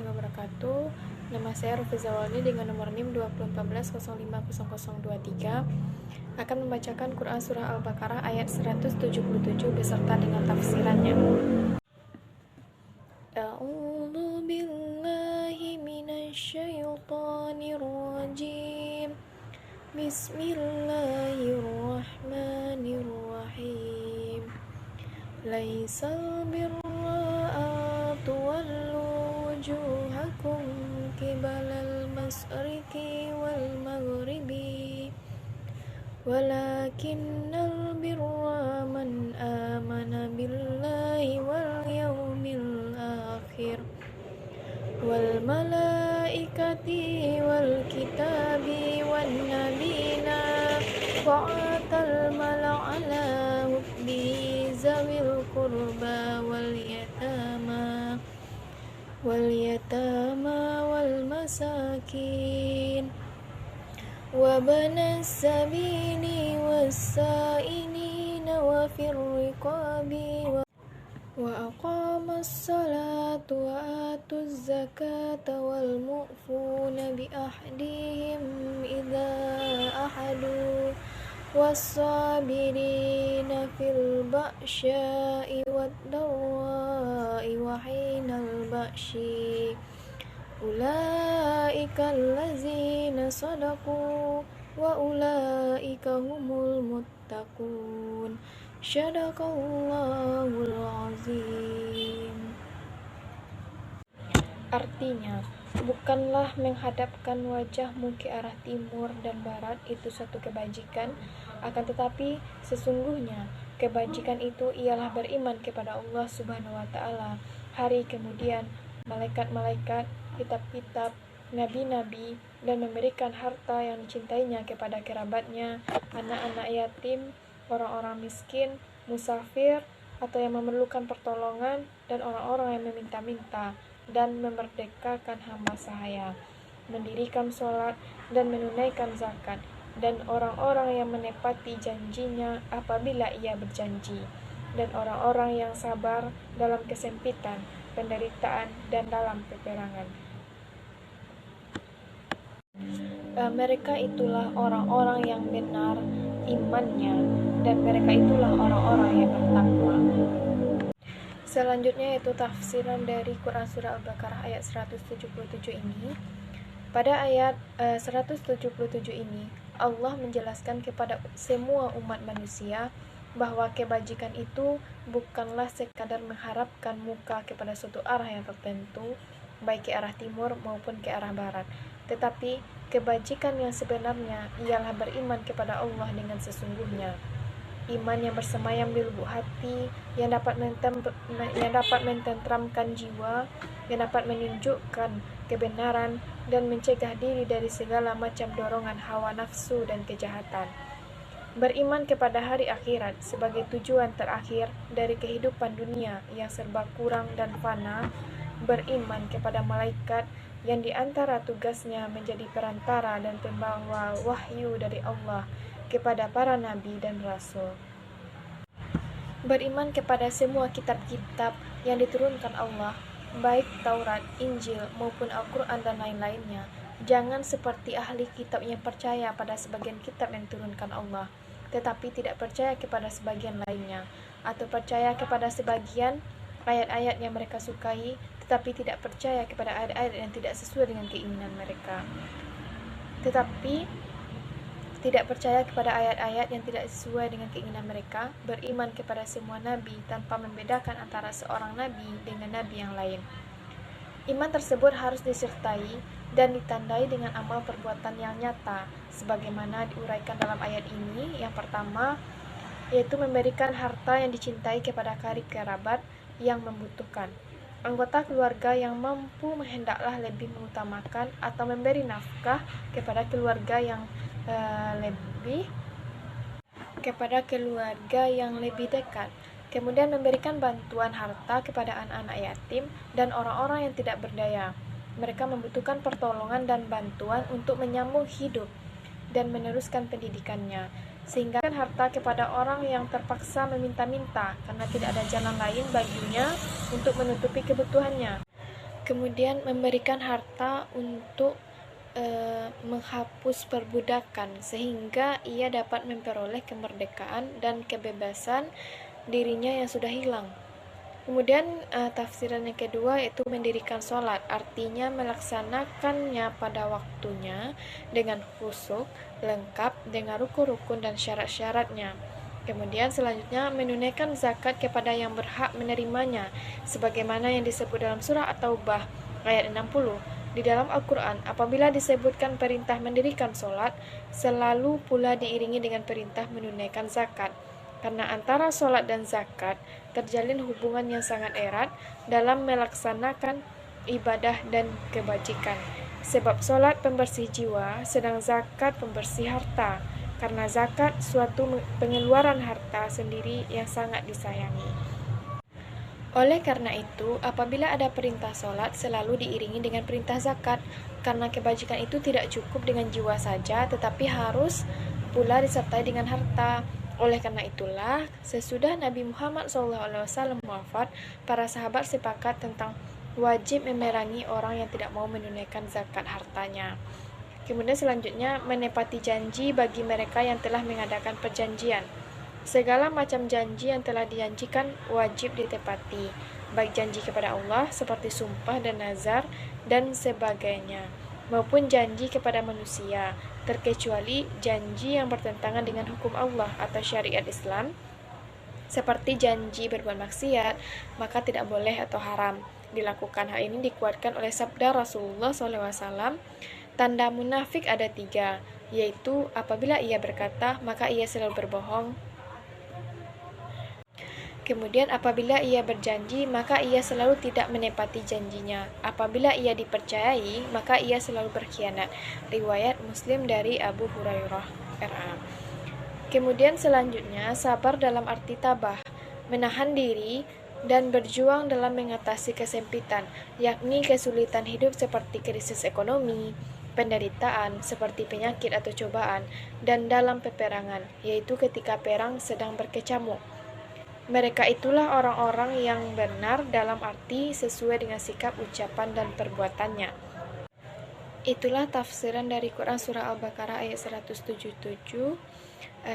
warahmatullahi wabarakatuh. Nama saya Rufi Zawalni dengan nomor NIM 2014-050023 akan membacakan Quran Surah Al-Baqarah ayat 177 beserta dengan tafsirannya. A'udzu billahi minasyaitonir rajim. Bismillahirrahmanirrahim. Laisal birra an tuwallu wujuhakum qibalal masyriqi wal maghribi walakinnal birra man amana billahi wal yawmil akhir wal malaikati wal kitabi wan nabiyina wa atal mala ala hubbi zawil qurba wal yatama wal masakin wa banas sabili was sa'inina wa fir riqabi wa aqamas salata wa atuz zakata wal mu'funa bi ahdihim idza ahadu was-sabirina fil ba'sya'i wad-dharra'i wa hinal ba'syi ulaika allazina sadaqu wa ulaika humul muttaqun. Syadaqallahul azim. Artinya, bukanlah menghadapkan wajahmu ke arah timur dan barat itu suatu kebajikan, akan tetapi sesungguhnya kebajikan itu ialah beriman kepada Allah Subhanahu wa taala, hari kemudian, malaikat-malaikat, kitab-kitab, nabi-nabi, dan memberikan harta yang dicintainya kepada kerabatnya, anak-anak yatim, orang-orang miskin, musafir, atau yang memerlukan pertolongan, dan orang-orang yang meminta-minta, dan memerdekakan hamba sahaya, mendirikan sholat, dan menunaikan zakat, dan orang-orang yang menepati janjinya apabila ia berjanji, dan orang-orang yang sabar dalam kesempitan, penderitaan, dan dalam peperangan. Mereka itulah orang-orang yang benar imannya, dan mereka itulah orang-orang yang bertakwa. Selanjutnya yaitu tafsiran dari Quran Surah Al-Baqarah ayat 177 ini. Pada ayat 177 ini, Allah menjelaskan kepada semua umat manusia bahwa kebajikan itu bukanlah sekadar mengharapkan muka kepada suatu arah yang tertentu, baik ke arah timur maupun ke arah barat. Tetapi kebajikan yang sebenarnya ialah beriman kepada Allah dengan sesungguhnya. Iman yang bersemayam di lubuk hati, yang dapat mententramkan jiwa, yang dapat menunjukkan kebenaran dan mencegah diri dari segala macam dorongan hawa nafsu dan kejahatan. Beriman kepada hari akhirat sebagai tujuan terakhir dari kehidupan dunia yang serba kurang dan fana. Beriman kepada malaikat yang diantara tugasnya menjadi perantara dan pembawa wahyu dari Allah kepada para nabi dan rasul. Beriman kepada semua kitab-kitab yang diturunkan Allah, baik Taurat, Injil, maupun Al-Quran dan lain-lainnya. Jangan seperti ahli kitab yang percaya pada sebagian kitab yang diturunkan Allah, tetapi tidak percaya kepada sebagian lainnya, atau percaya kepada sebagian ayat-ayat yang mereka sukai, tetapi tidak percaya kepada ayat-ayat yang tidak sesuai dengan keinginan mereka. Tidak percaya kepada ayat-ayat yang tidak sesuai dengan keinginan mereka, beriman kepada semua nabi tanpa membedakan antara seorang nabi dengan nabi yang lain. Iman tersebut harus disertai dan ditandai dengan amal perbuatan yang nyata, sebagaimana diuraikan dalam ayat ini. Yang pertama, yaitu memberikan harta yang dicintai kepada karib kerabat yang membutuhkan. Anggota keluarga yang mampu hendaklah lebih mengutamakan atau memberi nafkah kepada keluarga yang lebih dekat. Kemudian memberikan bantuan harta kepada anak-anak yatim dan orang-orang yang tidak berdaya. Mereka membutuhkan pertolongan dan bantuan untuk menyambung hidup dan meneruskan pendidikannya. Sehingga harta kepada orang yang terpaksa meminta-minta karena tidak ada jalan lain baginya untuk menutupi kebutuhannya. Kemudian memberikan harta untuk menghapus perbudakan sehingga ia dapat memperoleh kemerdekaan dan kebebasan dirinya yang sudah hilang. Kemudian tafsiran yang kedua yaitu mendirikan sholat, artinya melaksanakannya pada waktunya dengan khusyuk, lengkap dengan rukun-rukun dan syarat-syaratnya. Kemudian selanjutnya menunaikan zakat kepada yang berhak menerimanya, sebagaimana yang disebut dalam surah At-Taubah ayat 60. Di dalam Al-Quran, apabila disebutkan perintah mendirikan sholat, selalu pula diiringi dengan perintah menunaikan zakat. Karena antara sholat dan zakat terjalin hubungan yang sangat erat dalam melaksanakan ibadah dan kebajikan. Sebab sholat pembersih jiwa, sedang zakat pembersih harta. Karena zakat suatu pengeluaran harta sendiri yang sangat disayangi. Oleh karena itu, apabila ada perintah sholat, selalu diiringi dengan perintah zakat, karena kebajikan itu tidak cukup dengan jiwa saja, tetapi harus pula disertai dengan harta. Oleh karena itulah, sesudah Nabi Muhammad SAW wafat, para sahabat sepakat tentang wajib memerangi orang yang tidak mau menunaikan zakat hartanya. Kemudian selanjutnya, menepati janji bagi mereka yang telah mengadakan perjanjian. Segala macam janji yang telah dijanjikan wajib ditepati, baik janji kepada Allah seperti sumpah dan nazar dan sebagainya, maupun janji kepada manusia, terkecuali janji yang bertentangan dengan hukum Allah atau syariat Islam, seperti janji berbuat maksiat, maka tidak boleh atau haram dilakukan. Hal ini dikuatkan oleh sabda Rasulullah SAW, tanda munafik ada 3, yaitu apabila ia berkata, maka ia selalu berbohong. Kemudian apabila ia berjanji, maka ia selalu tidak menepati janjinya. Apabila ia dipercayai, maka ia selalu berkhianat. Riwayat Muslim dari Abu Hurairah RA. Kemudian selanjutnya, sabar dalam arti tabah, menahan diri dan berjuang dalam mengatasi kesempitan, yakni kesulitan hidup seperti krisis ekonomi, penderitaan seperti penyakit atau cobaan, dan dalam peperangan, yaitu ketika perang sedang berkecamuk. Mereka itulah orang-orang yang benar dalam arti sesuai dengan sikap, ucapan, dan perbuatannya. Itulah tafsiran dari Quran Surah Al-Baqarah ayat 177.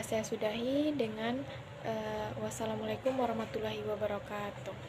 Saya sudahi dengan wassalamualaikum warahmatullahi wabarakatuh.